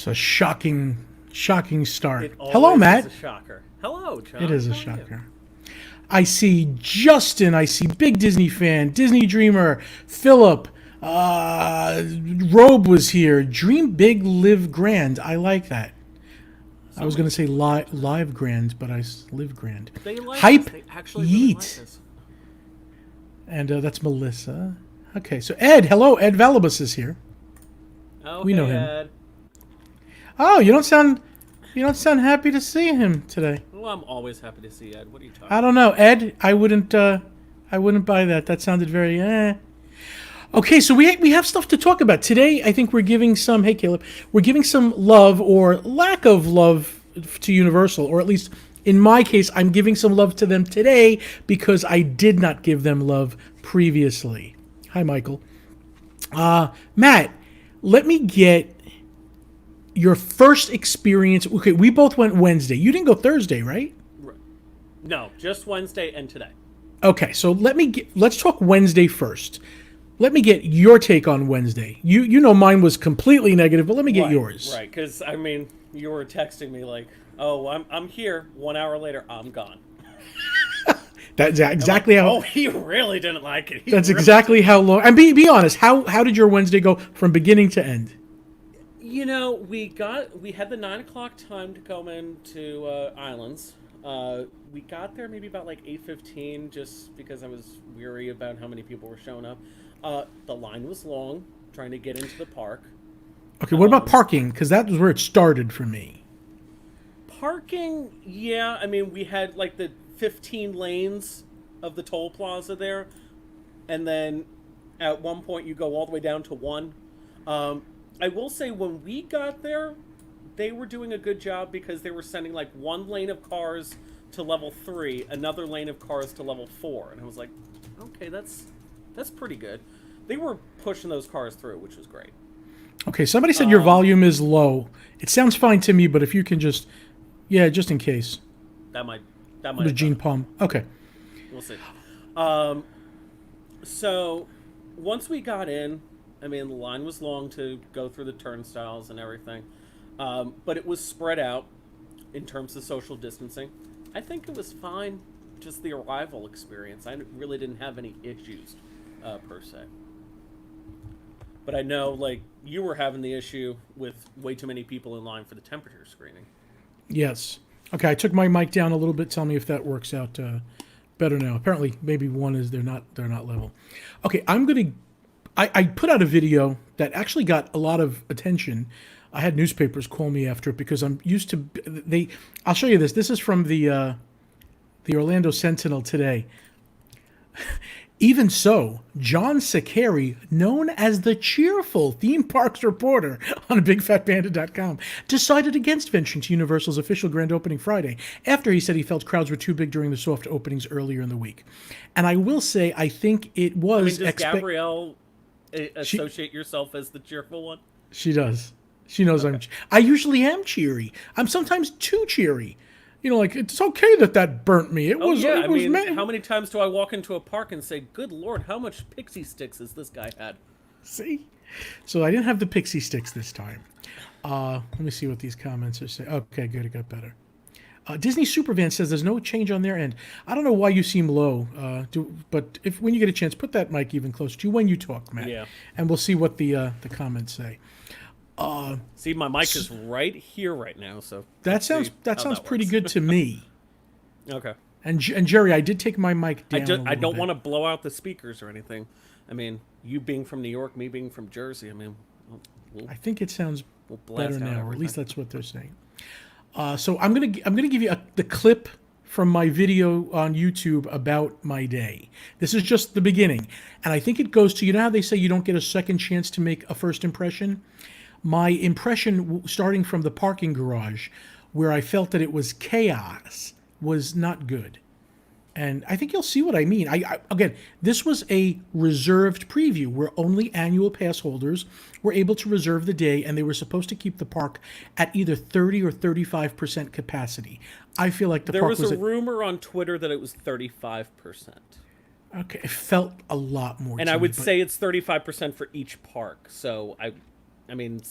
It's a shocking start. It Hello, always Matt. is a shocker. Hello, John. It is a How are you? shocker. I see Justin. I see Big Disney fan, Disney Dreamer, Philip. Robe was here. Dream big, live grand. I like that. I was going to say live grand, but live grand. They like Hype, us. They actually really like yeet. us. And that's Melissa. Okay, so Ed. Hello, Ed Valibus is here. Oh, We hey, know him. Ed. Oh, you don't sound happy to see him today. Well, I'm always happy to see Ed. What are you talking I don't know, Ed. I wouldn't buy that. That sounded very Okay, so we have stuff to talk about today. I think we're giving some. Hey, Caleb, we're giving some love or lack of love to Universal, or at least in my case, I'm giving some love to them today because I did not give them love previously. Hi, Michael. Matt, let me get your first experience. Okay, we both went Wednesday. You didn't go Thursday, right? No, just Wednesday and today. Okay, so let's talk Wednesday first. Let me get your take on Wednesday. You know mine was completely negative, but let me get yours. Right, because, I mean, you were texting me like, oh, I'm here. 1 hour later, I'm gone. That's exactly how. Oh, he really didn't like it. That's exactly how long. And be honest. How did your Wednesday go from beginning to end? You know, we had the 9 o'clock time to come into Islands. We got there maybe about like 8:15, just because I was weary about how many people were showing up. The line was long, trying to get into the park. Okay, what about parking? Because that was where it started for me. Parking, yeah. I mean, we had like the 15 lanes of the toll plaza there, and then at one point you go all the way down to one. I will say when we got there, they were doing a good job because they were sending like one lane of cars to level 3, another lane of cars to level 4, and I was like, okay, that's pretty good. They were pushing those cars through, which was great. Okay, somebody said your volume is low. It sounds fine to me, but if you can just in case. That might The Gene Palm. Okay. We'll see. So once we got in, I mean, the line was long to go through the turnstiles and everything, but it was spread out in terms of social distancing. I think it was fine, just the arrival experience. I really didn't have any issues, per se. But I know, like, you were having the issue with way too many people in line for the temperature screening. Yes. Okay, I took my mic down a little bit. Tell me if that works out better now. Apparently, maybe one is they're not level. Okay, I put out a video that actually got a lot of attention. I had newspapers call me after it because I'm used to I'll show you this. This is from the Orlando Sentinel today. Even so, John Sakari, known as the cheerful theme parks reporter on BigFatPanda.com, decided against venturing to Universal's official grand opening Friday after he said he felt crowds were too big during the soft openings earlier in the week. And I will say, I think it was... Does Gabrielle associate yourself as the cheerful one? She does. She knows okay. I usually am cheery. I'm sometimes too cheery. You know, like, it's okay that burnt me. It was. I mean, how many times do I walk into a park and say, good Lord, how much pixie sticks has this guy had? See? So I didn't have the pixie sticks this time. Let me see what these comments are saying. Okay, good. It got better. Disney Supervan says there's no change on their end. I don't know why you seem low, but when you get a chance, put that mic even closer to you when you talk, Matt. Yeah. And we'll see what the comments say. See, my mic is right here right now, so that sounds pretty good to me. Okay. And Jerry, I did take my mic down. I don't want to blow out the speakers or anything. I mean, you being from New York, me being from Jersey. I mean, I think it sounds better now, or at least that's what they're saying. So I'm gonna give you the clip from my video on YouTube about my day. This is just the beginning, and I think it goes to, you know how they say you don't get a second chance to make a first impression. My impression, starting from the parking garage, where I felt that it was chaos, was not good. And I think you'll see what I mean. Again, this was a reserved preview where only annual pass holders were able to reserve the day, and they were supposed to keep the park at either 30 or 35% capacity. I feel like there was a rumor on Twitter that it was 35%. Okay, it felt a lot more. And I would say it's 35% for each park. So I mean,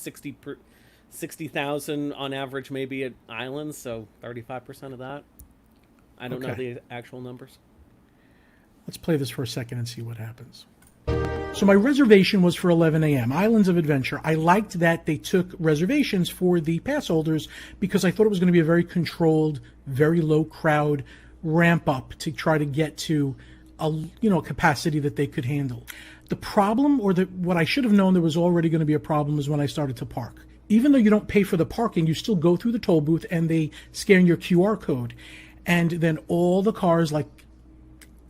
60,000 on average maybe at islands, so 35% of that. I don't know the actual numbers. Let's play this for a second and see what happens. So my reservation was for 11 a.m. Islands of Adventure. I liked that they took reservations for the pass holders because I thought it was going to be a very controlled, very low crowd ramp up to try to get to a capacity that they could handle. The problem, or what I should have known there was already going to be a problem, is when I started to park. Even though you don't pay for the parking, you still go through the toll booth and they scan your QR code. And then all the cars, like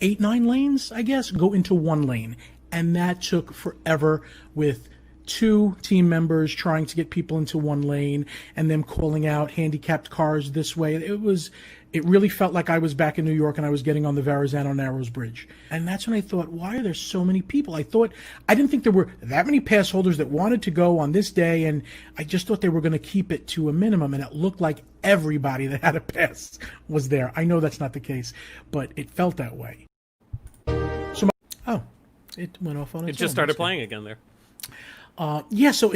8-9 lanes, I guess, go into one lane. And that took forever with 2 team members trying to get people into one lane and them calling out handicapped cars this way. It really felt like I was back in New York and I was getting on the Verrazano Narrows Bridge. And that's when I thought, why are there so many people? I didn't think there were that many pass holders that wanted to go on this day, and I just thought they were going to keep it to a minimum, and it looked like everybody that had a pass was there. I know that's not the case, but it felt that way. It went off on its own. It just started playing again there. So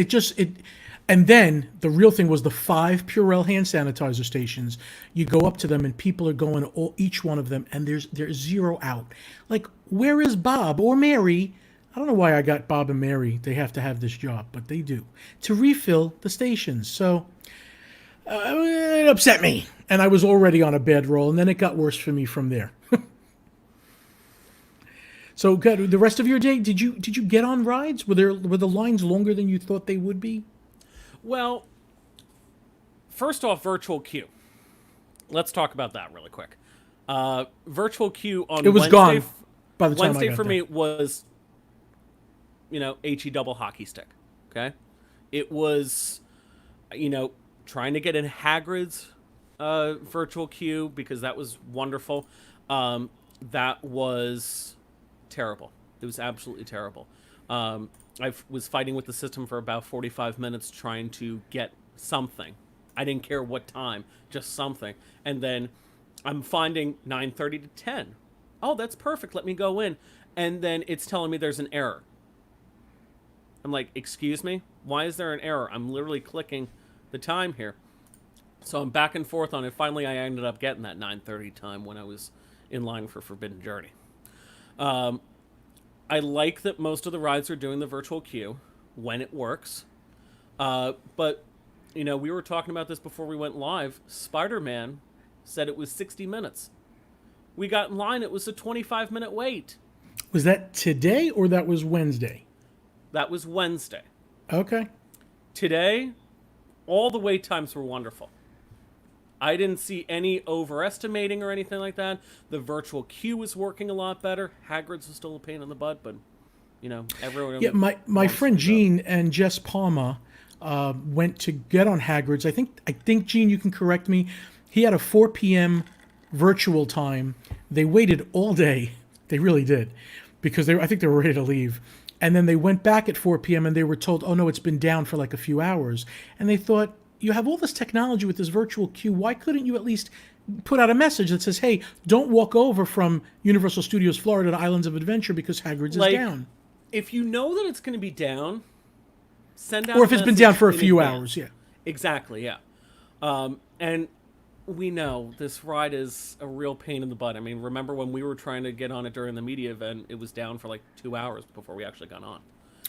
and then the real thing was the 5 Purell hand sanitizer stations. You go up to them and people are going each one of them, and there's 0 out. Like, where is Bob or Mary? I don't know why I got Bob and Mary. They have to have this job, but they do, to refill the stations. So it upset me, and I was already on a bad roll, and then it got worse for me from there. So, the rest of your day, did you get on rides? Were the lines longer than you thought they would be? Well, first off, virtual queue. Let's talk about that really quick. Virtual queue on it was Wednesday, gone by the time Wednesday I got for there. me was, HE double hockey stick. Okay, it was, trying to get in Hagrid's virtual queue because that was wonderful. That was terrible. It was absolutely terrible. I was fighting with the system for about 45 minutes trying to get something. I didn't care what time, just something. And then I'm finding 9:30 to 10. Oh, that's perfect. Let me go in. And then it's telling me there's an error. I'm like, excuse me? Why is there an error? I'm literally clicking the time here. So I'm back and forth on it. Finally, I ended up getting that 9:30 time when I was in line for Forbidden Journey. I like that most of the rides are doing the virtual queue when it works. But, we were talking about this before we went live. Spider-Man said it was 60 minutes. We got in line, it was a 25-minute wait. Was that today or that was Wednesday? That was Wednesday. Okay. Today, all the wait times were wonderful. I didn't see any overestimating or anything like that. The virtual queue was working a lot better. Hagrid's was still a pain in the butt, but, everyone... Yeah, my friend Gene and Jess Palma went to get on Hagrid's. I think, Gene, you can correct me. He had a 4 p.m. virtual time. They waited all day. They really did, because I think they were ready to leave. And then they went back at 4 p.m. and they were told, oh, no, it's been down for like a few hours. And they thought, you have all this technology with this virtual queue. Why couldn't you at least put out a message that says, hey, don't walk over from Universal Studios Florida to Islands of Adventure because Hagrid's is down? If you know that it's going to be down, send out or if it's been down for a few hours, yeah. Exactly, yeah. And we know this ride is a real pain in the butt. I mean, remember when we were trying to get on it during the media event, it was down for like 2 hours before we actually got on.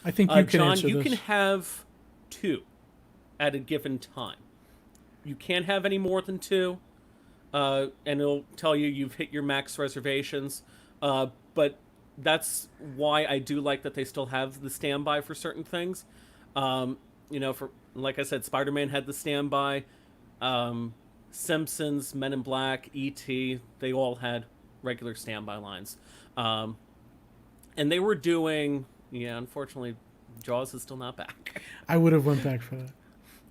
I think you can John, answer you this. can have 2 at a given time. You can't have any more than 2, and it'll tell you you've hit your max reservations. But that's why I do like that they still have the standby for certain things. For like I said, Spider-Man had the standby. Simpsons, Men in Black, E.T., they all had regular standby lines. And they were doing, unfortunately, Jaws is still not back. I would have went back for that.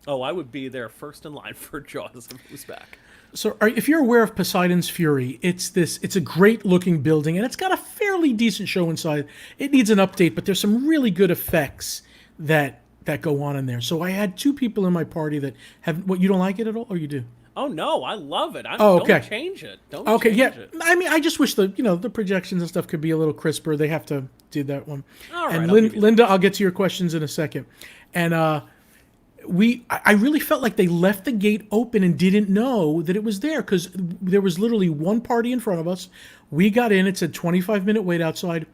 Oh, I would be there first in line for Jaws if it was back. So if you're aware of Poseidon's Fury, it's a great looking building, and it's got a fairly decent show inside. It needs an update, but there's some really good effects that go on in there. So I had 2 people in my party that have, you don't like it at all, or you do? Oh no, I love it. Okay. Don't change it. Don't change it. I mean, I just wish the projections and stuff could be a little crisper. They have to do that one. All right, and Linda, I'll get to your questions in a second. And I really felt like they left the gate open and didn't know that it was there, because there was literally one party in front of us. We got in, it said 25-minute wait outside.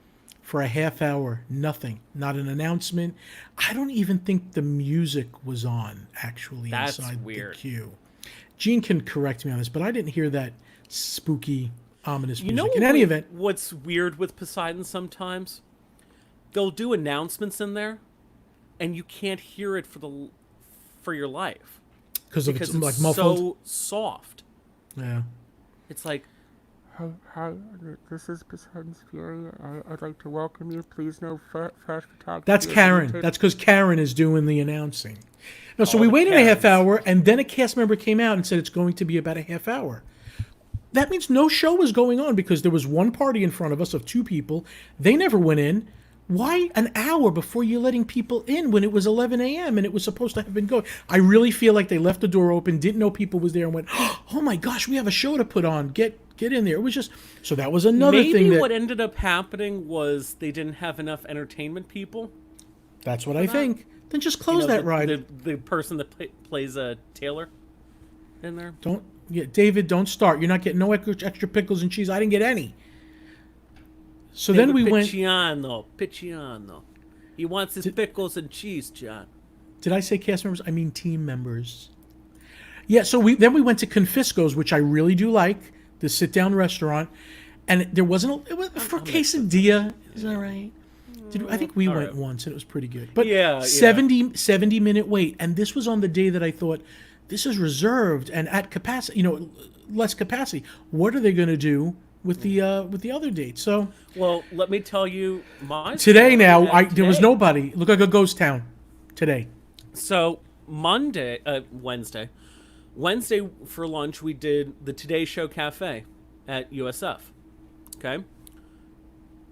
For a half hour, nothing, not an announcement. I don't even think the music was on, actually. That's inside weird. The queue. Gene can correct me on this, but I didn't hear that spooky, ominous music. In any event, what's weird with Poseidon sometimes? They'll do announcements in there, and you can't hear it for your life. Because it's like muffled? So soft. Yeah. It's like, Hi, this is Poseidon's Fury. I'd like to welcome you. Please no flash photography. That's Karen. That's because Karen is doing the announcing. No, so we waited Karens. a half hour, and then a cast member came out and said it's going to be about a half hour. That means no show was going on, because there was one party in front of us of 2 people. They never went in. Why an hour before you're letting people in when it was 11 a.m. and it was supposed to have been going? I really feel like they left the door open, didn't know people was there, and went, oh my gosh, we have a show to put on. Get in there. It was just, so that was another thing. Maybe what ended up happening was they didn't have enough entertainment people. That's what I think. Then just close that ride. The person that plays Taylor in there. David, don't start. You're not getting no extra pickles and cheese. I didn't get any. So David then we went. Picciano. He wants his pickles and cheese, John. Did I say cast members? I mean team members. Yeah, so we went to Confisco's, which I really do like, the sit-down restaurant, and there wasn't it was for quesadilla. Is that right? I think we went once, and it was pretty good. But 70-minute wait, and this was on the day that I thought, this is reserved and at capacity, less capacity. What are they going to do with the other dates? So, well, let me tell you today. There was nobody. Looked like a ghost town today. So Wednesday for lunch we did the Today Show Cafe at USF. Okay,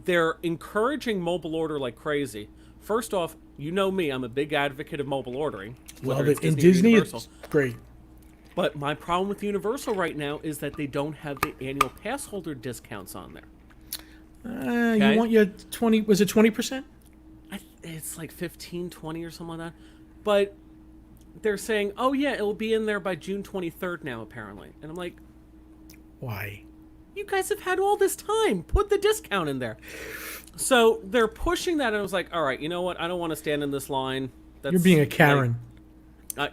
they're encouraging mobile order like crazy. First off, you know me, I'm a big advocate of mobile ordering. Well, in Disney, it's great. But my problem with Universal right now is that they don't have the annual pass holder discounts on there. Okay? You want your 20, was it 20%? It's like 15, 20 or something like that. But they're saying, oh yeah, it'll be in there by June 23rd now, apparently. And I'm like, why? You guys have had all this time. Put the discount in there. So they're pushing that, and I was like, all right, you know what? I don't want to stand in this line. You're being a Karen.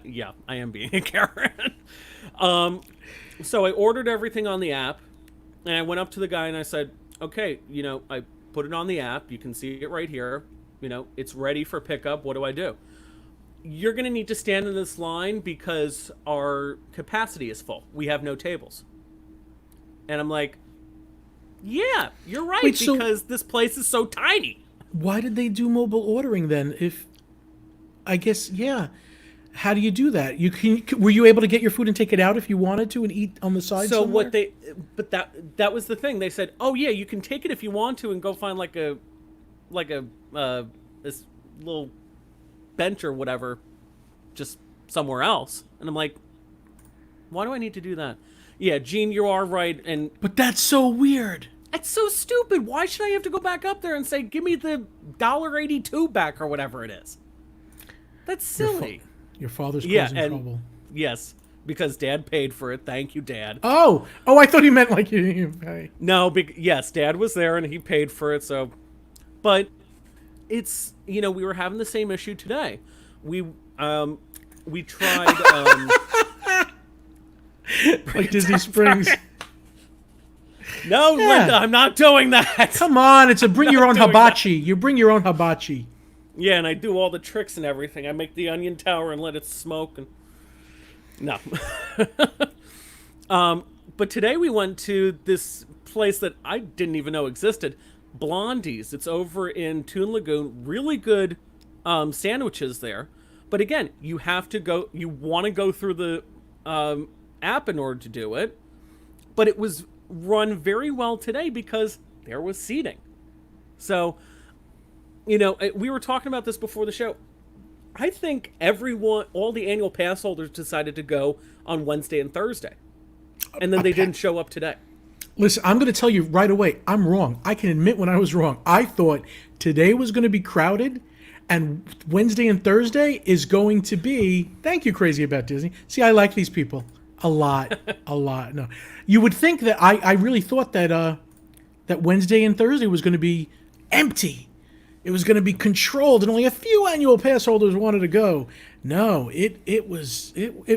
Yeah, I am being a Karen. So I ordered everything on the app, and I went up to the guy and I said, okay, I put it on the app. You can see it right here. It's ready for pickup. What do I do? You're going to need to stand in this line because our capacity is full. We have no tables. And I'm like, yeah, you're right, because this place is so tiny. Why did they do mobile ordering then? I guess, yeah. How do you do that? Were you able to get your food and take it out if you wanted to and eat on the side somewhere? But that was the thing. They said, oh yeah, you can take it if you want to and go find like a this little bench or whatever, just somewhere else. And I'm like, why do I need to do that? Yeah, Gene, you are right. But that's so weird. It's so stupid. Why should I have to go back up there and say, give me the $1.82 back or whatever it is? That's silly. Your father's causing trouble. Yes, because Dad paid for it. Thank you, Dad. Oh, I thought he meant like you didn't pay. No, yes, Dad was there and he paid for it. So, but it's we were having the same issue today. We tried like Disney Springs. No, yeah. Linda, I'm not doing that. Come on, it's a bring your own hibachi. You bring your own hibachi. Yeah, and I do all the tricks and everything. I make the onion tower and let it smoke. And no. But today we went to this place that I didn't even know existed, Blondie's. It's over in Toon Lagoon. Really good sandwiches there. But again, you want to go through the app in order to do it. But it was run very well today because there was seating. So, we were talking about this before the show. I think all the annual pass holders decided to go on Wednesday and Thursday. And then they didn't show up today. Listen, I'm going to tell you right away, I'm wrong. I can admit when I was wrong. I thought today was going to be crowded, And Wednesday and Thursday is going to be, thank you, Crazy About Disney. See, I like these people a lot, a lot. No, you would think that I really thought that that Wednesday and Thursday was going to be empty. It was going to be controlled, and only a few annual pass holders wanted to go. No, it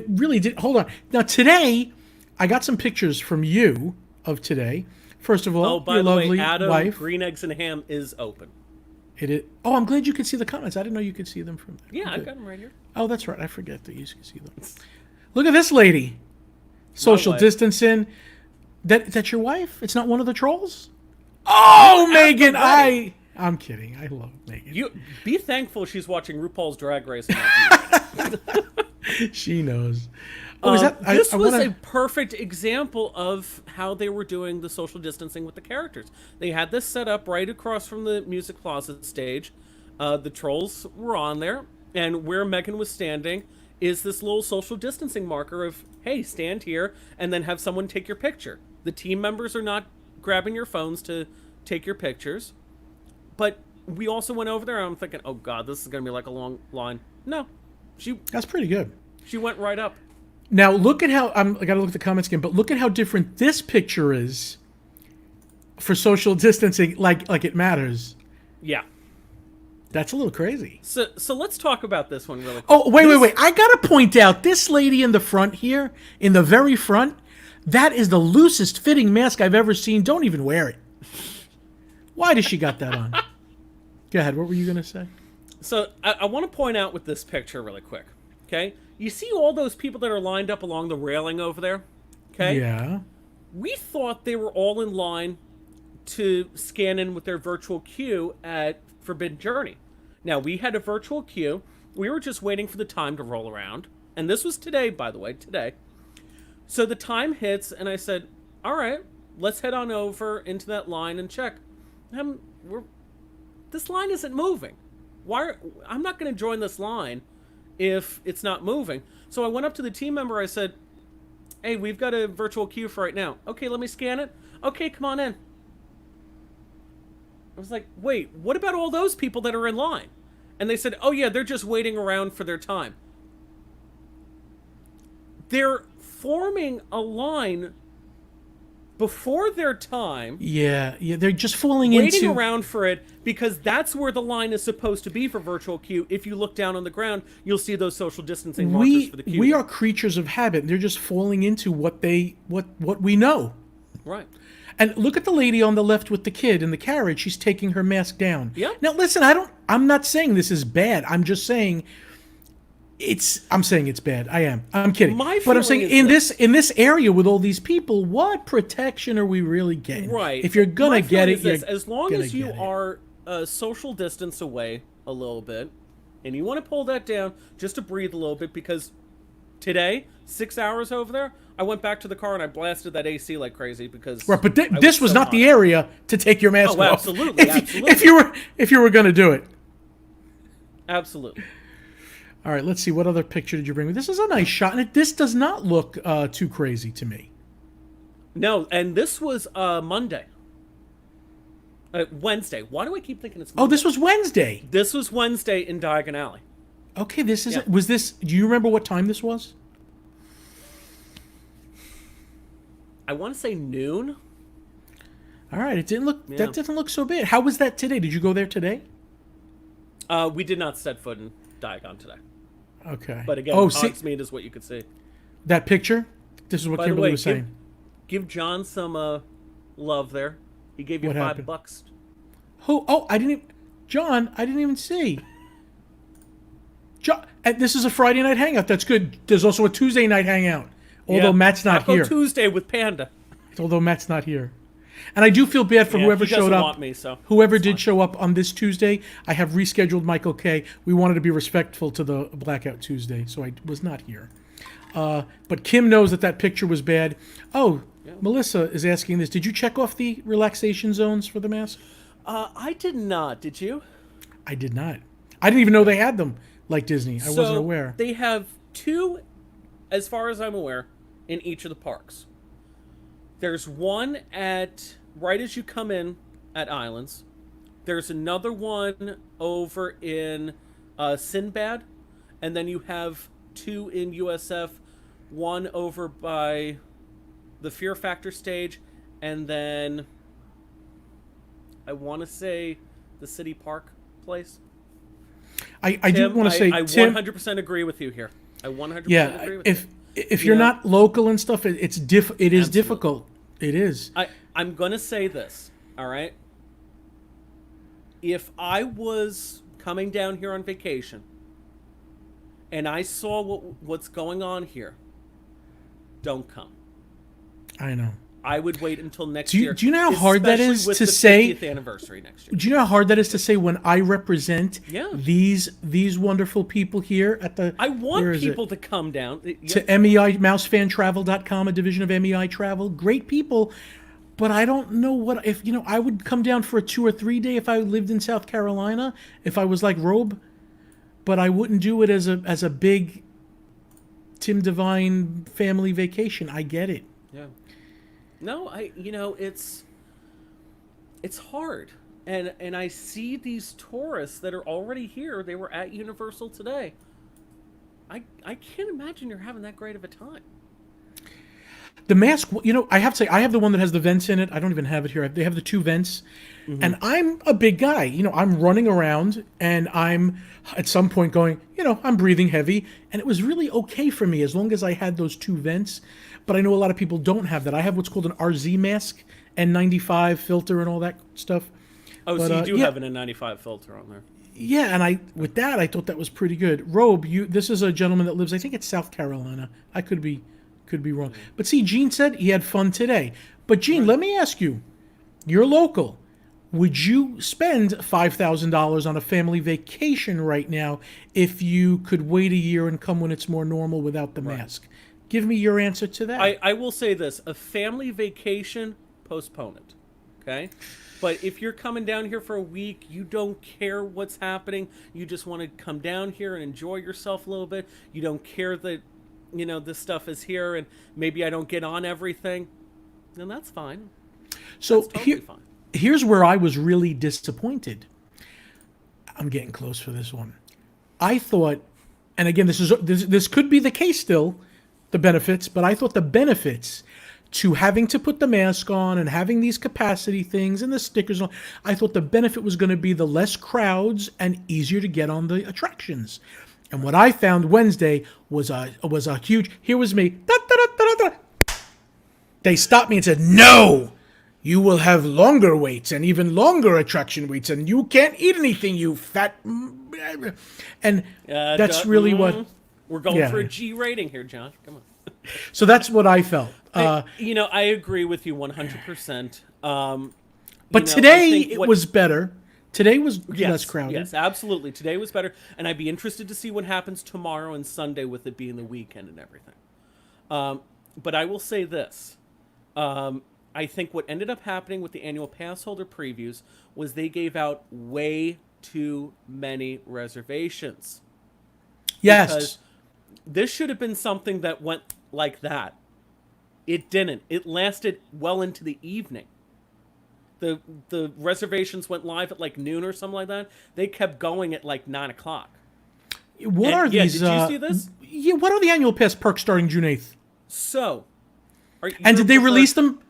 really did. Hold on. Now today, I got some pictures from you of today. First of all, Oh, by your the lovely way, Adam, wife. Green Eggs and Ham is open. It is. Oh, I'm glad you could see the comments. I didn't know you could see them from there. Yeah, Good. I've got them right here. Oh, that's right. I forget that you can see them. Look at this lady. Social wife. distancing. That's your wife? It's not one of the trolls? Oh, Megan, I'm kidding. I love Megan. You be thankful she's watching RuPaul's Drag Race. And not you. She knows. Oh, is that? This was a perfect example of how they were doing the social distancing with the characters. They had this set up right across from the music closet stage. The trolls were on there, and where Megan was standing is this little social distancing marker of, hey, stand here, and then have someone take your picture. The team members are not grabbing your phones to take your pictures. But we also went over there, and I'm thinking, oh, God, this is going to be like a long line. No. That's pretty good. She went right up. Now, look at how... I got to look at the comments again, but look at how different this picture is for social distancing, like it matters. Yeah. That's a little crazy. So let's talk about this one really quick. Oh, wait. I got to point out, this lady in the front here, in the very front, that is the loosest fitting mask I've ever seen. Don't even wear it. Why does she got that on? Go ahead. What were you going to say? So I want to point out with this picture really quick, okay? You see all those people that are lined up along the railing over there, okay? Yeah. We thought they were all in line to scan in with their virtual queue at Forbidden Journey. Now, we had a virtual queue. We were just waiting for the time to roll around. And this was today, by the way, today. So the time hits, and I said, all right, let's head on over into that line and check. This line isn't moving. I'm not going to join this line if it's not moving. So I went up to the team member. I said, hey, we've got a virtual queue for right now. Okay, let me scan it. Okay, come on in. I was like, wait, what about all those people that are in line? And they said, oh yeah, they're just waiting around for their time. They're forming a line before their time. Yeah, they're just falling waiting into... around for it because that's where the line is supposed to be for virtual queue. If you look down on the ground, you'll see those social distancing markers for the queue. We are creatures of habit. They're just falling into what we know. Right. And look at the lady on the left with the kid in the carriage. She's taking her mask down. Yeah. Now listen, I'm not saying this is bad. I'm just saying I'm saying it's bad. I am. I'm kidding. But I'm saying in this area with all these people, what protection are we really getting? Right. If you're gonna get it, as long as you are social distance away a little bit, and you want to pull that down just to breathe a little bit, because today, 6 hours over there, I went back to the car and I blasted that AC like crazy because... Right, but this was not the area to take your mask off. Absolutely, If you were going to do it. Absolutely. All right, let's see. What other picture did you bring me? This is a nice shot, and this does not look too crazy to me. No, and this was Monday. Wednesday. Why do I keep thinking it's Monday? Oh, this was Wednesday. This was Wednesday in Diagon Alley. Okay, this is... Yeah. Was this... Do you remember what time this was? I want to say noon. All right, it didn't look... Yeah. That didn't look so bad. How was that today? Did you go there today? We did not set foot in Diagon today. Okay. But again, Hogsmeade is what you could see. That picture? This is what Kimberly was saying. Give John some love there. He gave you $5. Who? Oh, I didn't even... John, I didn't even see. John, this is a Friday night hangout. That's good. There's also a Tuesday night hangout. Although Matt's not here. Tuesday with Panda. Although Matt's not here. And I do feel bad for whoever showed up. Want me, so whoever did show up on this Tuesday, I have rescheduled Michael K. We wanted to be respectful to the Blackout Tuesday, so I was not here. But Kim knows that picture was bad. Oh, Melissa is asking this. Did you check off the relaxation zones for the mask? I did not. Did you? I did not. I didn't even know they had them like Disney. I wasn't aware. They have 2, as far as I'm aware, in each of the parks. There's one right as you come in at Islands. There's another one over in Sinbad, and then you have 2 in USF, 1 over by the Fear Factor stage, and then I want to say the City Park place. I do want to say, I Tim, 100% agree with you here. I 100% agree with if you. if you're not local and stuff, it is Absolutely. difficult. It is. I'm going to say this, all right? If I was coming down here on vacation and I saw what's going on here, don't come. I know. I would wait until next year. Do you know how hard that is especially with to the say? 50th anniversary next year. Do you know how hard that is to say when I represent Yeah. these wonderful people here at the? I want where is people it? to come down. To MEI mousefantravel.com, a division of MEI Travel. Great people, but I don't know what if I would come down for a 2 or 3 day if I lived in South Carolina, if I was like Robe, but I wouldn't do it as a big Tim Devine family vacation. I get it. Yeah. No, it's hard. And I see these tourists that are already here. They were at Universal today. I can't imagine you're having that great of a time. The mask, I have to say, I have the one that has the vents in it. I don't even have it here. They have the 2 vents. And I'm a big guy. I'm running around and I'm at some point going, I'm breathing heavy. And it was really okay for me as long as I had those 2 vents. But I know a lot of people don't have that. I have what's called an RZ mask, N95 filter and all that stuff. Oh, But, so you do yeah. have an N95 filter on there. Yeah, and I thought that was pretty good. Robe, this is a gentleman that lives, I think it's South Carolina. I could be wrong. But see, Gene said he had fun today. But Gene, let me ask you, you're local. Would you spend $5,000 on a family vacation right now if you could wait a year and come when it's more normal without the mask? Give me your answer to that. I will say this. A family vacation, postpone it. Okay? But if you're coming down here for a week, you don't care what's happening. You just want to come down here and enjoy yourself a little bit. You don't care that, this stuff is here and maybe I don't get on everything. Then that's fine. So That's totally fine. Here's where I was really disappointed. I'm getting close for this one. I thought, and again, this could be the case still, the benefits, but I thought the benefits to having to put the mask on and having these capacity things and the stickers on, I thought the benefit was going to be the less crowds and easier to get on the attractions. And what I found Wednesday was a huge, here was me, they stopped me and said, no, you will have longer waits and even longer attraction waits and you can't eat anything, you fat, and that's really what. We're going for a G rating here, John. Come on. So that's what I felt. I agree with you 100%. But today it was better. Today was less crowded. Yes, absolutely. Today was better, and I'd be interested to see what happens tomorrow and Sunday with it being the weekend and everything. But I will say this. I think what ended up happening with the annual pass holder previews was they gave out way too many reservations. Yes. Because this should have been something that went like that. It didn't. It lasted well into the evening. The reservations went live at like noon or something like that. They kept going at like 9 o'clock. What are these? Did you see this? Yeah. What are the annual pass perks starting June 8th? So, and did they release them?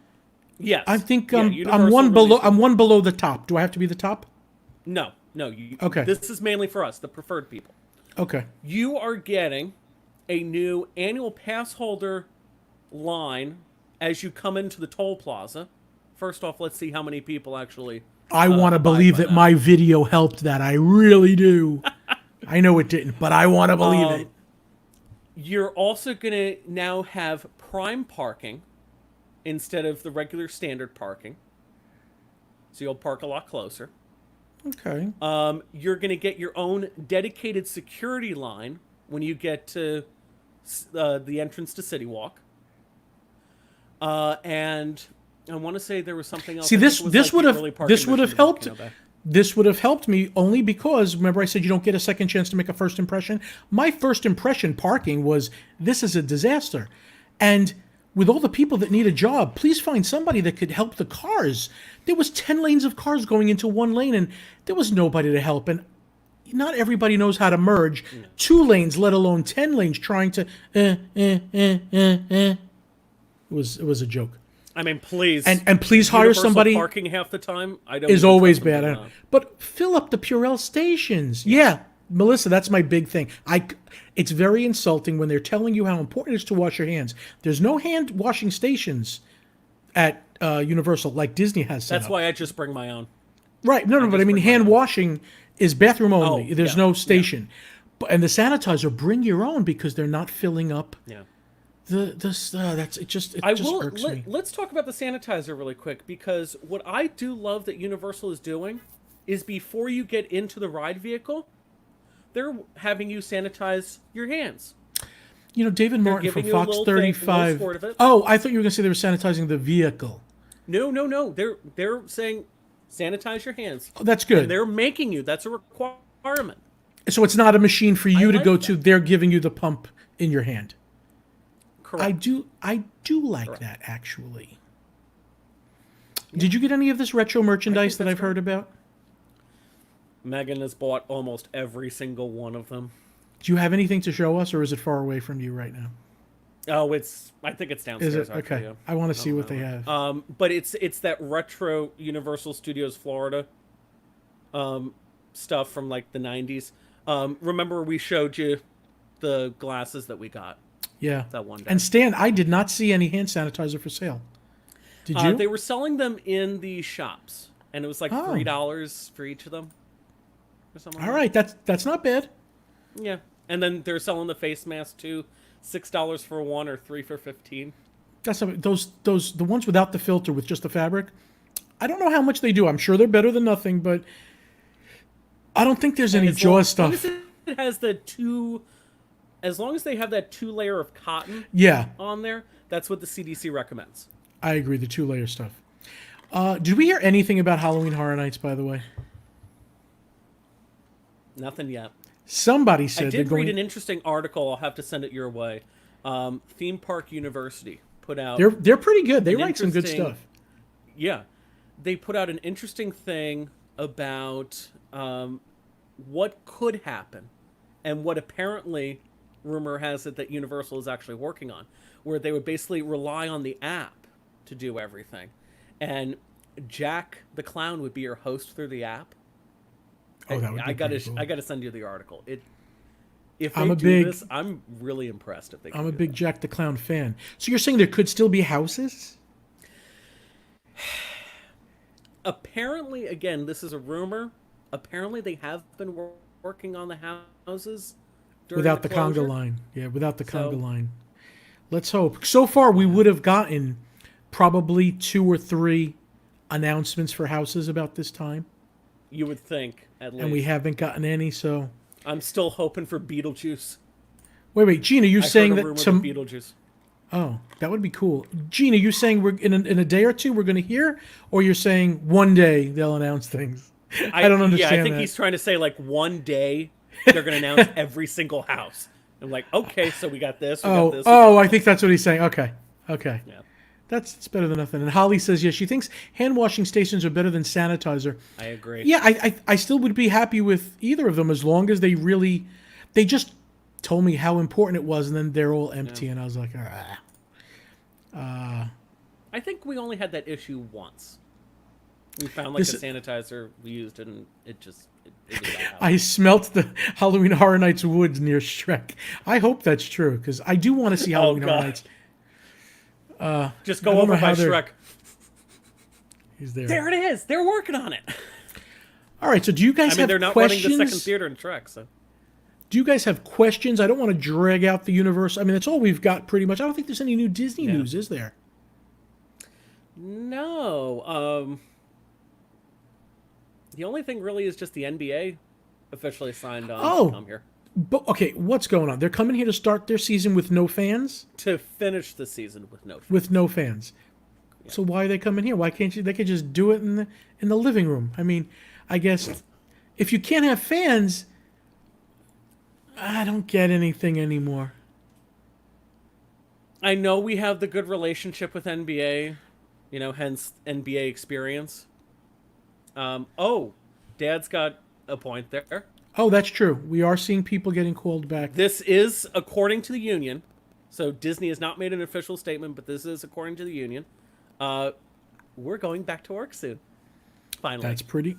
Yes. I think Universal I'm one below. released them. I'm one below the top. Do I have to be the top? No. Okay. This is mainly for us, the preferred people. Okay. You are getting a new annual pass holder line as you come into the toll plaza. First off, let's see how many people actually. I want to believe that my video helped that. I really do. I know it didn't, but I want to believe it. You're also going to now have prime parking instead of the regular standard parking. So you'll park a lot closer. Okay. You're going to get your own dedicated security line when you get to the entrance to City Walk. And I want to say there was something else. See, this would have helped. This would have helped me only because, remember I said you don't get a second chance to make a first impression? My first impression parking was, this is a disaster. And with all the people that need a job, please find somebody that could help the cars. There was 10 lanes of cars going into one lane, and there was nobody to help. And not everybody knows how to merge 2 lanes, let alone 10 lanes. Trying to, It was a joke. I mean, please. And please hire Universal somebody. Parking half the time. I don't. Is even always trust them bad. I doing know. that. But fill up the Purell stations. Yeah, Melissa, that's my big thing. It's very insulting when they're telling you how important it is to wash your hands. There's no hand washing stations at Universal like Disney has set That's up. why I just bring my own. Right. No, but I mean, bring my hand own. washing is bathroom only. Oh, There's yeah, no station. And the sanitizer, bring your own because they're not filling up Yeah. it just irks me. Let's talk about the sanitizer really quick, because what I do love that Universal is doing is before you get into the ride vehicle, they're having you sanitize your hands. You know, David Martin from giving you a Fox little thing, a little 35. squirt of it. Oh, I thought you were going to say they were sanitizing the vehicle. No. They're saying sanitize your hands. Oh, that's good. And they're making you. That's a requirement. So it's not a machine for you to like go that. to. They're giving you the pump in your hand. Correct. I do like that, actually. Did you get any of this retro merchandise that that's I've heard about? Megan has bought almost every single one of them. Do you have anything to show us, or is it far away from you right now? Oh, I think it's downstairs. Is it? actually, Okay. yeah. I want to see what they have. But it's that retro Universal Studios Florida stuff from like the 90s. Remember we showed you the glasses that we got Yeah. that one day. And Stan, I did not see any hand sanitizer for sale. Did you? They were selling them in the shops, and it was like $3 for each of them or something. All right, that's not bad. Yeah. And then they're selling the face mask too. $6 for one or $3 for 15. That's the ones without the filter with just the fabric. I don't know how much they do. I'm sure they're better than nothing, but I don't think there's any Jaws stuff. As long as it has as long as they have that 2 layer of cotton Yeah, on there, that's what the CDC recommends. I agree. The 2-layer stuff. Did we hear anything about Halloween Horror Nights, by the way? Nothing yet. Somebody said I they're did going. read an interesting article. I'll have to send it your way. Theme Park University put out. They're pretty good. They an write some good interesting- stuff. Yeah, they put out an interesting thing about what could happen, and what apparently rumor has it that Universal is actually working on, where they would basically rely on the app to do everything, and Jack the Clown would be your host through the app. Oh, that would be I gotta pretty cool. I gotta send you the article. If they I'm a do big- this, I'm really impressed if they can I'm a do big that. Jack the Clown fan. So you're saying there could still be houses? Apparently, again, this is a rumor. Apparently, they have been working on the houses during Without the conga closure. line. Yeah, without the So- conga line. Let's hope. So far, we would have gotten probably 2 or 3 announcements for houses about this time, You would think, at least. and we haven't gotten any. So I'm still hoping for Beetlejuice. wait, Gina, you I saying heard a that rumor some? Beetlejuice. Oh, that would be cool. Gina, you saying we're in a day or two we're going to hear, or you're saying one day they'll announce things? I don't understand. Yeah, I think that. he's trying to say like one day they're going to announce every single house. I'm like, okay, so we got this. We got this. I think that's what he's saying. Okay. Yeah, That's better than nothing. And Holly says, yeah, she thinks hand washing stations are better than sanitizer. I agree. Yeah, I still would be happy with either of them as long as they just told me how important it was, and then they're all empty, and I was like, I think we only had that issue once. We found like a sanitizer we used, and it was out. I smelt the Halloween Horror Nights woods near Shrek. I hope that's true, because I do want to see Halloween Horror God. Nights. Just I go don't over know how by they're- Shrek. He's there. There it is. They're working on it. All right, so do you guys I mean, have they're not questions? running the second theater in Shrek, so. Do you guys have questions? I don't want to drag out the universe. I mean, that's all we've got pretty much. I don't think there's any new Disney news, is there? No. The only thing really is just the NBA officially signed on to come here. But okay, what's going on? They're coming here to start their season with no fans? To finish the season with no fans. With no fans. So why are they coming here? Why can't you? They could just do it in the living room. I mean, I guess if you can't have fans, I don't get anything anymore. I know we have the good relationship with NBA, hence NBA experience. Dad's got a point there. Oh, that's true. We are seeing people getting called back. This is according to the union. So Disney has not made an official statement, but this is according to the union. We're going back to work soon. Finally.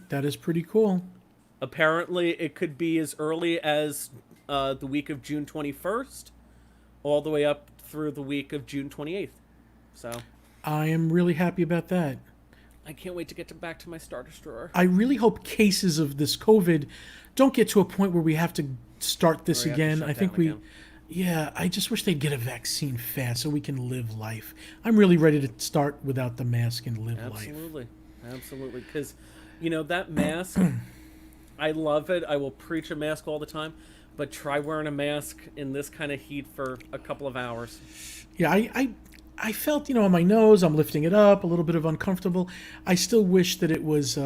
That is pretty cool. Apparently, it could be as early as the week of June 21st, all the way up through the week of June 28th. So I am really happy about that. I can't wait to get back to my Star Destroyer. I really hope cases of this COVID don't get to a point where we have to start this again. I think yeah, I just wish they'd get a vaccine fast so we can live life. I'm really ready to start without the mask and live life. Absolutely. Because, that mask, I love it. I will preach a mask all the time. But try wearing a mask in this kind of heat for a couple of hours. Yeah, I felt, on my nose, I'm lifting it up, a little bit of uncomfortable. I still wish that it was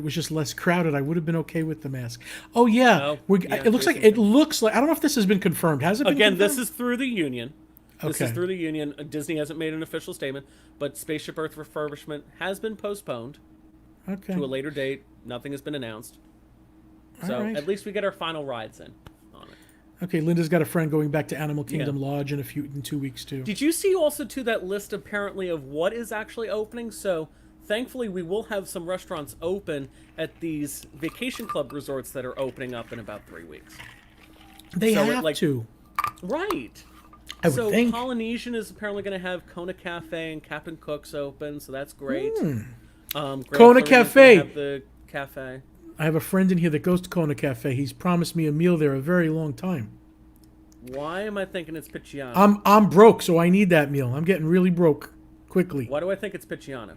just less crowded. I would have been okay with the mask. Oh yeah, it looks like I don't know if this has been confirmed. Has it been Again, confirmed? this is through the union. This Okay. is through the union. Disney hasn't made an official statement, but Spaceship Earth refurbishment has been postponed Okay. to a later date. Nothing has been announced. So All right. at least we get our final rides in on it. Okay, Linda's got a friend going back to Animal Kingdom Lodge in 2 weeks too. Did you see also to that list apparently of what is actually opening? So thankfully we will have some restaurants open at these vacation club resorts that are opening up in about 3 weeks. They So have to. Right. I would So think. Polynesian is apparently going to have Kona Cafe and Captain Cook's open, so that's great. Kona Floridia's Cafe. gonna have the cafe. I have a friend in here that goes to Kona Cafe. He's promised me a meal there a very long time. Why am I thinking it's Picciano? I'm broke, so I need that meal. I'm getting really broke quickly. Why do I think it's Picciano?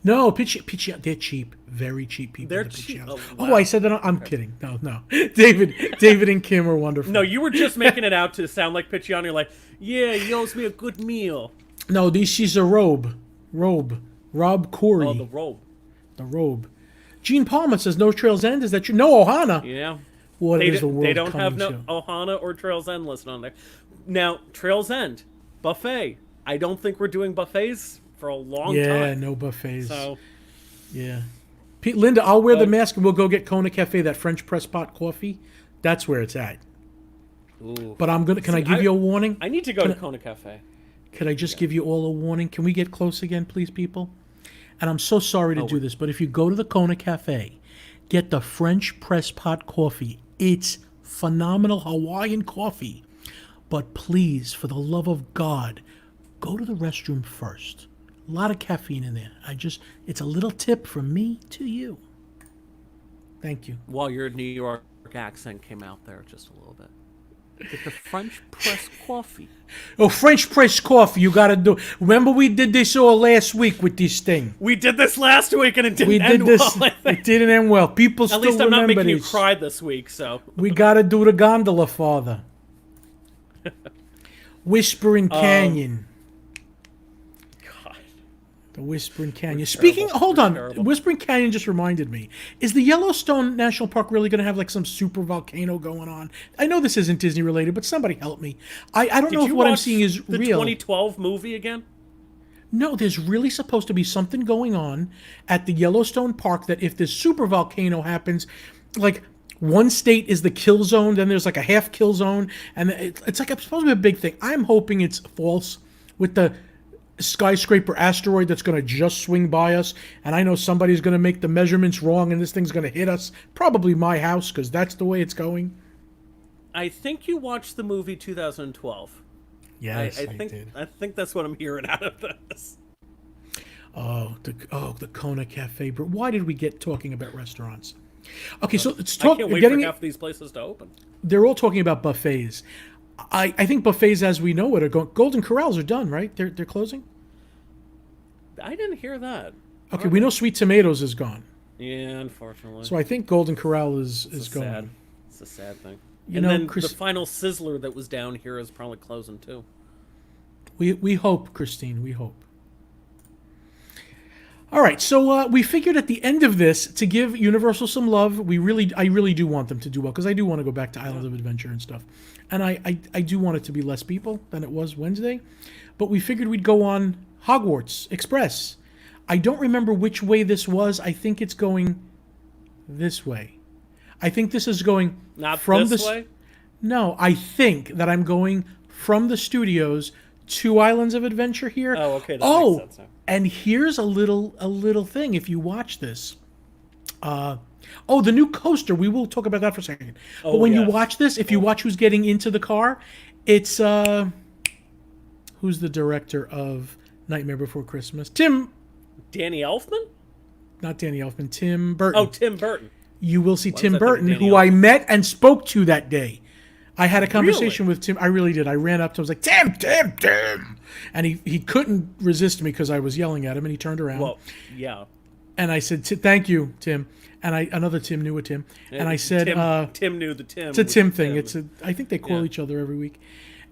No, Picciano, they're cheap, very cheap people. They're the cheap. Piccianos. Oh, Oh, wow. I said that. I'm kidding. No. David and Kim are wonderful. No, you were just making it out to sound like Picciano. You're like, yeah, he owes me a good meal. No, she's a robe. Rob Corey. Oh, the robe. The robe. Gene Palmer says no Trails End. Is that true? No Ohana. Yeah. What They, is the d- world they don't have coming no to? Ohana or Trails End listed on there. Now, Trails End, buffet. I don't think we're doing buffets for a long Yeah, time. no buffets. So, Yeah. Linda, I'll wear the mask and we'll go get Kona Cafe, that French press pot coffee. That's where it's at. ooh. But can I give you a warning? I need to go to Kona Cafe. Could I just give you all a warning? Can we get close again, please, people? And I'm so sorry to do this, but if you go to the Kona Cafe, get the French press pot coffee. It's phenomenal Hawaiian coffee. But please, for the love of God, go to the restroom first. A lot of caffeine in there. It's a little tip from me to you. Thank you. While your New York accent came out there just a little bit. Get the French press coffee. Oh, French press coffee, you gotta do. Remember we did this all last week with this thing. We did this last week and it didn't We did end this. well. I think. It didn't end well. People At still least I'm not remember making you this. cry this week, so. We gotta do the gondola, Father. Whispering Canyon. God. The Whispering Canyon. We're Speaking, terrible. hold We're on. terrible. Whispering Canyon just reminded me. Is the Yellowstone National Park really going to have like some super volcano going on? I know this isn't Disney related, but somebody help me. I don't know if what I'm seeing is the real. 2012 movie again? No, there's really supposed to be something going on at the Yellowstone Park that if this super volcano happens, like one state is the kill zone, then there's like a half kill zone, and it's like it's supposed to be a big thing. I'm hoping it's false with the skyscraper asteroid that's going to just swing by us, and I know somebody's going to make the measurements wrong and this thing's going to hit us. Probably my house, because that's the way it's going. I think you watched the movie 2012. Yes, I think that's what I'm hearing out of this. The Kona Cafe. But why did we get talking about restaurants? Okay, so let's I talk. can't wait for half these places to open. They're all talking about buffets. I think buffets as we know it are going. Golden Corrals are done, right? They're closing. I didn't hear that. Okay, we know Sweet Tomatoes is gone, Yeah, unfortunately. so I think Golden Corral is gone. Sad. It's a sad thing. You And know, then Chris, the final Sizzler that was down here is probably closing too. we hope, Christine, we hope. All right, so we figured at the end of this to give Universal some love. I really do want them to do well because I do want to go back to Islands of Adventure and stuff, and I do want it to be less people than it was Wednesday, but we figured we'd go on Hogwarts Express. I don't remember which way this was. I think it's going this way. I think this is going Not from this the way? No, I think that I'm going from the studios to Islands of Adventure here. Oh, okay, that makes sense now. And here's a little thing if you watch this. The new coaster. We will talk about that for a second. But when you yes. watch this, if you watch who's getting into the car, it's who's the director of Nightmare Before Christmas? Danny Elfman? Not Danny Elfman, Tim Burton. Oh, Tim Burton. You will see Tim that think of Burton, Danny who I Elfman? met and spoke to that day. I had a conversation with Tim. I really did. I ran up to him. I was like, Tim. And he couldn't resist me because I was yelling at him, and he turned around. Well, yeah. And I said, thank you, Tim. And another Tim knew a Tim. And I said, Tim knew the Tim. it's a Tim thing. I think they call each other every week.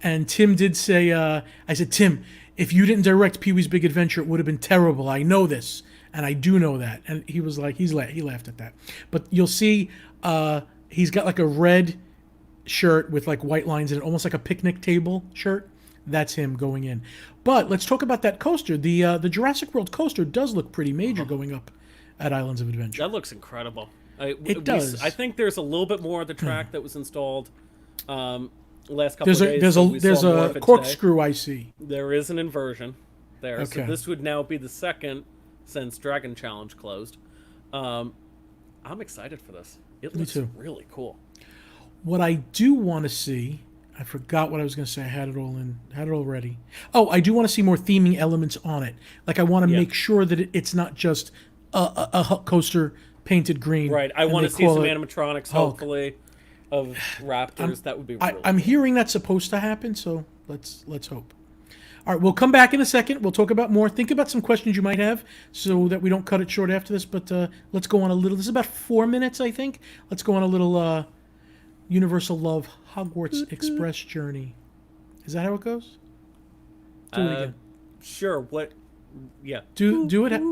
And Tim did say, I said, Tim, if you didn't direct Pee-wee's Big Adventure, it would have been terrible. I know this. And I do know that. And he was like, he laughed at that. But you'll see he's got like a red shirt with like white lines in it, almost like a picnic table shirt. That's him going in. But let's talk about that coaster. The Jurassic World coaster does look pretty major going up at Islands of Adventure. That looks incredible. It does. I think there's a little bit more of the track that was installed last couple of days. There's a corkscrew I see. There is an inversion there. Okay. So this would now be the second since Dragon Challenge closed. I'm excited for this. It looks really cool. What I do want to see, I forgot what I was going to say. I had it all ready. Oh, I do want to see more theming elements on it. Like I want to make sure that it's not just a coaster painted green. Right. I want to see some animatronics, hopefully, of raptors. That would be really I'm hearing that's supposed to happen, so let's hope. All right, we'll come back in a second. We'll talk about more. Think about some questions you might have so that we don't cut it short after this. But let's go on a little. This is about 4 minutes, I think. Let's go on a little Universal Love Hogwarts Express journey. Is that how it goes? Do it again. Sure. What? Yeah. Do it.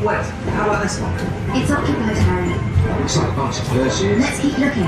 Wait, how about this one? It's occupied, Harry. Looks like a bunch of Persians. Let's keep looking.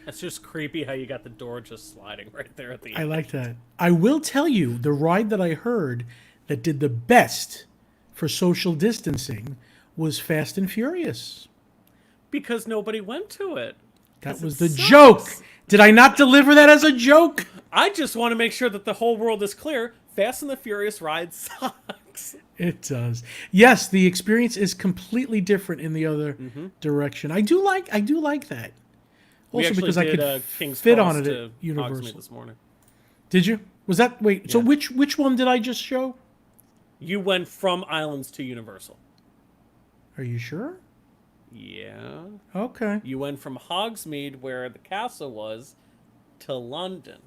It's just creepy how you got the door just sliding right there at the I end. like that. I will tell you, the ride that I heard that did the best for social distancing was Fast and Furious. Because nobody went to it. That 'Cause was it the sucks. joke. Did I not deliver that as a joke? I just want to make sure that the whole world is clear. Fast and the Furious ride sucks. It does. Yes, the experience is completely different in the other direction. I do like that. We Also actually because I did, could King's fit Cross on it to at Universal. Hogsmeade this morning. Did you? Was that wait? So Yeah. which one did I just show? You went from Islands to Universal. Are you sure? Yeah. Okay. You went from Hogsmeade, where the castle was, to London.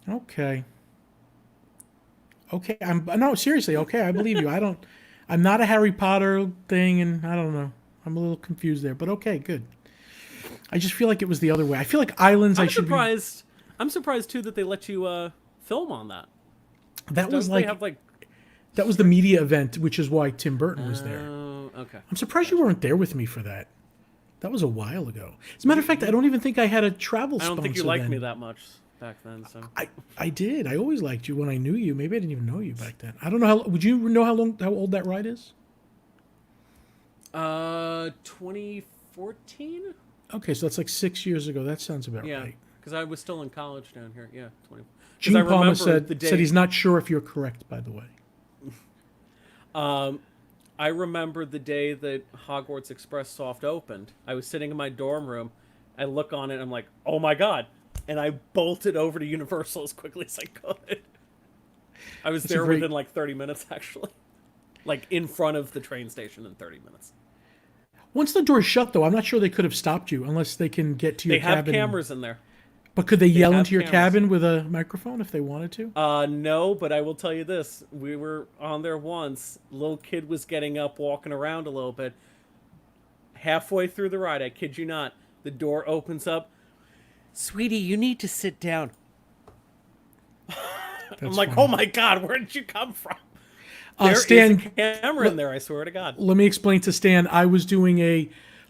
Okay. Okay. No, seriously. Okay, I believe you. I'm not a Harry Potter thing, and I don't know. I'm a little confused there, but okay, good. I just feel like it was the other way. I feel like Islands. I'm surprised. I'm surprised too that they let you film on that. That was Don't like they have like? that was the media event, which is why Tim Burton was there. Oh, okay. I'm surprised you weren't there with me for that. That was a while ago. As a matter of fact, I don't even think I had a travel I sponsor. don't think you liked then. me that much back then. So I did. I always liked you when I knew you. Maybe I didn't even know you back then. I don't know how. Would you know how old that ride is? 2014. Okay, so that's like 6 years ago. That sounds about Yeah, right. because I was still in college down here. Yeah, 20. 'Cause I Gene Palmer remember said the day, said he's not sure if you're correct. By the way, I remember the day that Hogwarts Express soft opened. I was sitting in my dorm room. I look on it. And I'm like, oh my god! And I bolted over to Universal as quickly as I could. I was there within like 30 minutes, actually. Like in front of the train station in 30 minutes. once the door's shut, though, I'm not sure they could have stopped you unless they can get to your They have cabin. cameras in there. But could they yell have into your cameras. cabin with a microphone if they wanted to? No, but I will tell you this. We were on there once. Little kid was getting up, walking around a little bit. Halfway through the ride, I kid you not, the door opens up. Sweetie, you need to sit down. I'm like, funny. oh my god, where did you come from? There Stan, is a camera in there, I swear to God. let me explain to Stan. I was doing a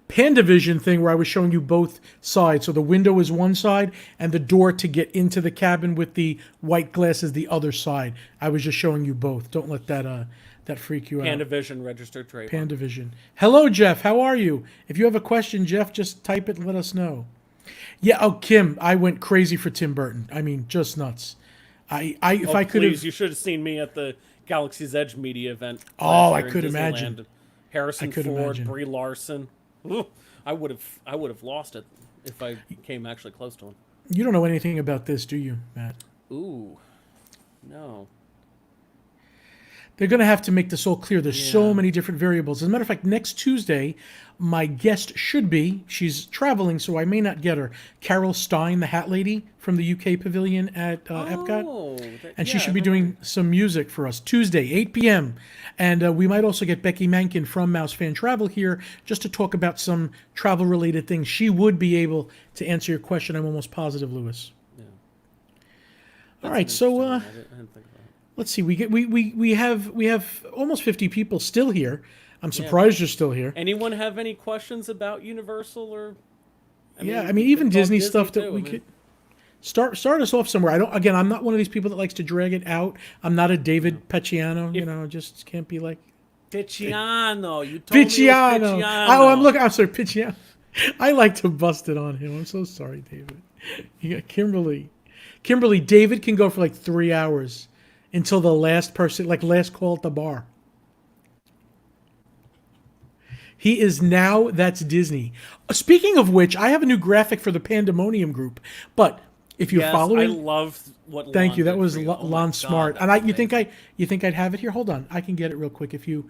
Panda Vision thing where I was showing you both sides. So the window is one side and the door to get into the cabin with the white glass is the other side. I was just showing you both. Don't let that freak you out. Panda Vision registered trademark. Panda Vision. Hello, Jeff. How are you? If you have a question, Jeff, just type it and let us know. Yeah. Oh, Kim, I went crazy for Tim Burton. I mean, just nuts. If I could have. You should have seen me at the Galaxy's Edge media event. Oh, last I year in could Disneyland. imagine. Harrison I could Ford, imagine. Brie Larson. Ooh, I would have lost it if I came actually close to him. You don't know anything about this, do you, Matt? Ooh, no. They're going to have to make this all clear. There's so Yeah. many different variables. As a matter of fact, next Tuesday, my guest should be, she's traveling, so I may not get her, Carol Stein, the hat lady from the UK pavilion at Epcot. Oh, And she should be doing some music for us Tuesday, 8 p.m. And we might also get Becky Mankin from Mouse Fan Travel here just to talk about some travel-related things. She would be able to answer your question, I'm almost positive, Lewis. Yeah. All right, so I didn't think about it. let's see. We have almost 50 people still here. I'm surprised you're still here. Anyone have any questions about Universal or? I we mean, even could talk Disney stuff that too. we could start us off somewhere. I'm not one of these people that likes to drag it out. I'm not a David Pecciano. Just can't be like Picciano. You told me it was Picciano. Picciano. Oh, I'm sorry, Picciano. I like to bust it on him. I'm so sorry, David. You got Kimberly. David can go for like 3 hours until the last person, like last call at the bar. He is now, that's Disney. Speaking of which, I have a new graphic for the Pandemonium group. But if you're Yes, following, I love what. thank Lon you. That did was for you. Oh my Lon God, Smart. that's And you amazing. think I'd have it here? Hold on, I can get it real quick. If you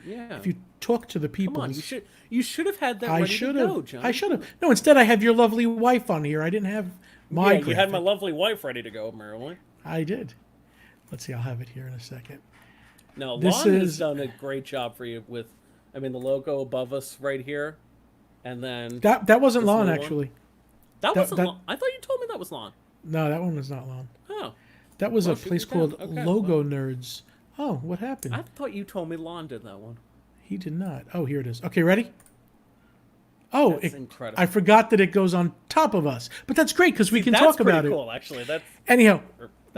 talk to the people, Come on, you should have had that I ready should to go, have. John. I should have. No, instead I have your lovely wife on here. I didn't have my. Yeah, you had my graphic. lovely wife ready to go, Marilyn. I did. Let's see. I'll have it here in a second. No, This Lon is- has done a great job for you with, the logo above us right here, and then That wasn't This Lon new one? actually. that wasn't that- Lon. I thought you told me that was Lon. No, that one was not Lon. Oh, That was Well, a shoot place me down. called Okay, Logo Nerds. Oh, what happened? I thought you told me Lon did that one. He did not. Oh, here it is. Okay, ready? Oh, That's incredible. I forgot that it goes on top of us. But that's great because we can That's talk pretty about cool, actually. That's Anyhow,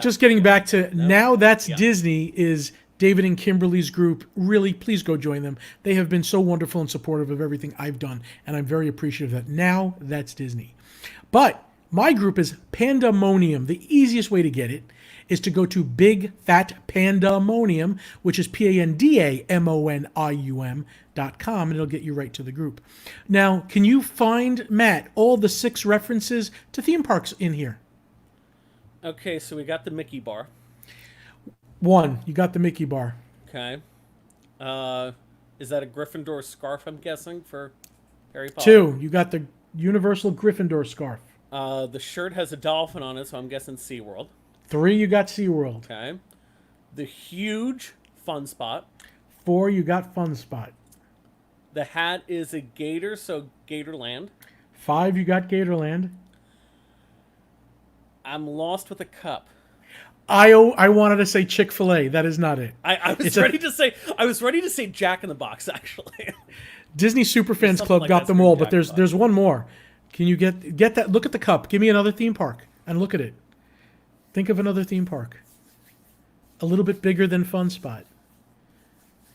just getting back to Now That's Yeah. Disney is David and Kimberly's group. Really, please go join them. They have been so wonderful and supportive of everything I've done, and I'm very appreciative of that. Now That's Disney. But my group is Pandemonium. The easiest way to get it is to go to Big Fat Pandemonium, which is PANDAMONIUM.com, and it'll get you right to the group. Now, can you find, Matt, all the 6 references to theme parks in here? okay. So we got the Mickey bar. 1, you got the Mickey bar. Okay. Is that a Gryffindor scarf? I'm guessing for Harry Potter. 2, you got the Universal Gryffindor scarf. The shirt has a dolphin on it, so I'm guessing SeaWorld. 3, you got SeaWorld. Okay. The huge fun spot. 4, you got Fun Spot. The hat is a gator, so Gatorland. 5, you got Gatorland. I'm lost with a cup. I wanted to say Chick-fil-A. That is not it. I was ready to say Jack in the Box, actually. Disney Superfans something Club like got that's them pretty all, but Jack in the there's one more. Can you get that? Look at the cup. Give me another theme park and look at it. Think of another theme park. A little bit bigger than Fun Spot.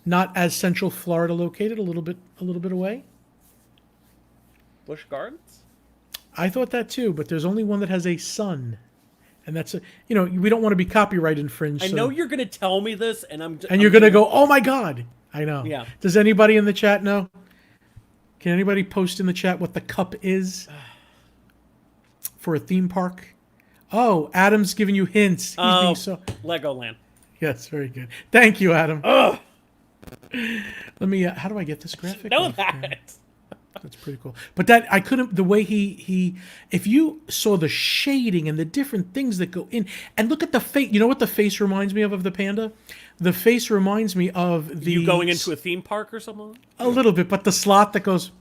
Not as Central Florida located. A little bit away. Busch Gardens? I thought that too, but there's only one that has a sun, and that's we don't want to be copyright infringed. I so- know you're going to tell me this, and I'm you're gonna go, oh my god! I know. Yeah. Does anybody in the chat know? Can anybody post in the chat what the cup is for a theme park? Oh, Adam's giving you hints. He's being so. Legoland. Yes, very good. Thank you, Adam. Let me. How do I get this graphic? Know off? that. That's pretty cool. But that I couldn't. The way he. If you saw the shading and the different things that go in, and look at the face. You know what the face reminds me of the panda? The face reminds me of the. You going into a theme park or something? A little bit, but the slot that goes.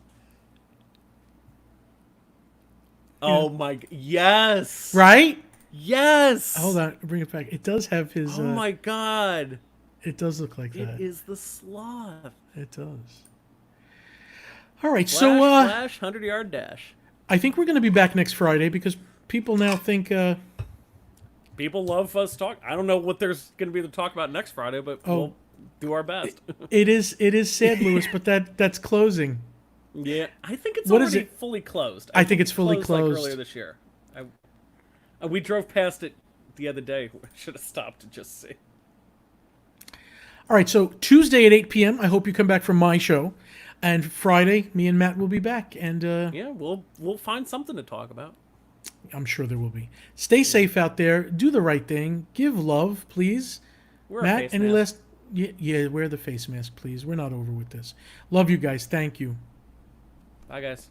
Oh my! Yes. Right. Yes. Hold on, bring it back. It does have his. Oh my god! It does look like that. It is the sloth. It does. All right, Flash, so flash, 100-yard dash. I think we're going to be back next Friday because people now think. People love us talk. I don't know what there's going to be to talk about next Friday, but we'll do our best. It is sad, Lewis, but that's closing. Yeah, I think it's What is already it? fully closed. I think it's fully Like closed. earlier this year. We drove past it the other day. I should have stopped to just see. All right, so Tuesday at 8 p.m. I hope you come back from my show, and Friday, me and Matt will be back, and Yeah, we'll find something to talk about. I'm sure there will be. Stay safe out there. Do the right thing. Give love, please. Wear a Matt, face any mask. last? Yeah, wear the face mask, please. We're not over with this. Love you guys. Thank you. Bye, guys.